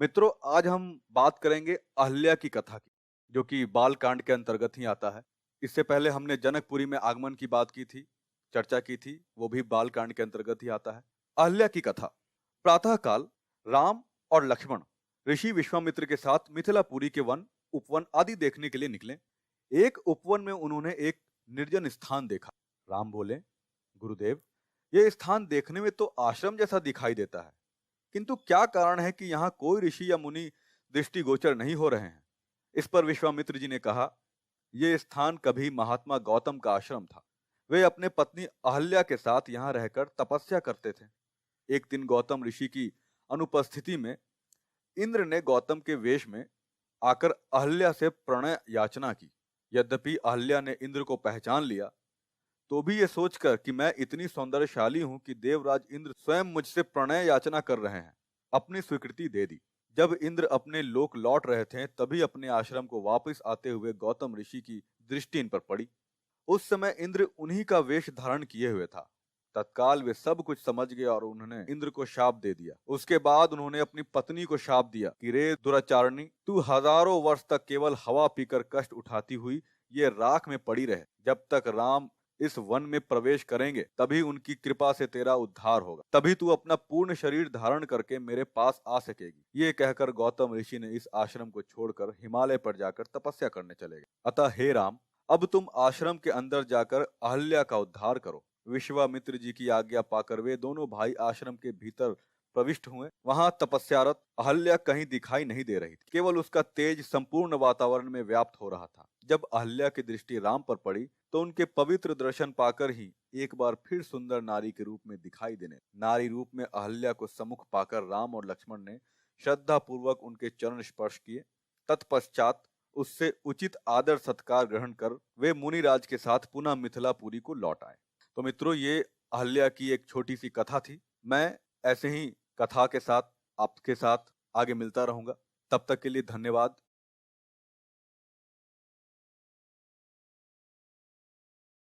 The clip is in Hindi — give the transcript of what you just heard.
मित्रों, आज हम बात करेंगे अहल्या की कथा की, जो कि बाल कांड के अंतर्गत ही आता है। इससे पहले हमने जनकपुरी में आगमन की बात की थी, चर्चा की थी, वो भी बाल कांड के अंतर्गत ही आता है। अहल्या की कथा। प्रातः काल राम और लक्ष्मण ऋषि विश्वामित्र के साथ मिथिलापुरी के वन, उपवन आदि देखने के लिए निकले। एक उपवन में उन्होंने एक निर्जन स्थान देखा। राम बोले, गुरुदेव, ये स्थान देखने में तो आश्रम जैसा दिखाई देता है, किंतु क्या कारण है कि यहाँ कोई ऋषि या मुनि दृष्टिगोचर नहीं हो रहे हैं? इस पर विश्वामित्र जी ने कहा, ये स्थान कभी महात्मा गौतम का आश्रम था। वे अपने पत्नी अहल्या के साथ यहाँ रहकर तपस्या करते थे। एक दिन गौतम ऋषि की अनुपस्थिति में इंद्र ने गौतम के वेश में आकर अहल्या से प्रणय याचना की। यद्यपि अहल्या ने इंद्र को पहचान लिया, तो भी ये सोचकर कि मैं इतनी सौंदर्यशाली हूं कि देवराज इंद्र स्वयं मुझसे प्रणय याचना कर रहे हैं, अपनी स्वीकृति दे दी। जब इंद्र अपने लोक लौट रहे थे, तभी अपने आश्रम को वापस आते हुए गौतम ऋषि की दृष्टि इन पर पड़ी। उस समय इंद्र उन्हीं का वेश धारण किए हुए था। तत्काल वे सब कुछ समझ गए और उन्होंने इंद्र को शाप दे दिया। उसके बाद उन्होंने अपनी पत्नी को शाप दिया कि रे दुराचारणी, तू हजारों वर्ष तक केवल हवा पीकर कष्ट उठाती हुई ये राख में पड़ी रहे। जब तक राम इस वन में प्रवेश करेंगे, तभी उनकी कृपा से तेरा उद्धार होगा। तभी तू अपना पूर्ण शरीर धारण करके मेरे पास आ सकेगी। ये कहकर गौतम ऋषि ने इस आश्रम को छोड़कर हिमालय पर जाकर तपस्या करने चले गए। अतः हे राम, अब तुम आश्रम के अंदर जाकर अहल्या का उद्धार करो। विश्वामित्र जी की आज्ञा पाकर वे दोनों भाई आश्रम के भीतर प्रविष्ट हुए। वहां तपस्यारत अहल्या कहीं दिखाई नहीं दे रही थी, केवल उसका तेज संपूर्ण वातावरण में व्याप्त हो रहा था। जब अहल्या की दृष्टि राम पर पड़ी, तो उनके पवित्र दर्शन पाकर ही एक बार फिर सुंदर नारी के रूप में दिखाई देने। नारी रूप में अहल्या को सम्मुख पाकर राम और लक्ष्मण ने श्रद्धा पूर्वक उनके चरण स्पर्श किए। तत्पश्चात उससे उचित आदर सत्कार ग्रहण कर वे मुनिराज के साथ पुनः मिथिलापुरी को लौट आए। तो मित्रों, ये अहल्या की एक छोटी सी कथा थी। मैं ऐसे ही कथा के साथ आपके साथ आगे मिलता रहूंगा। तब तक के लिए धन्यवाद।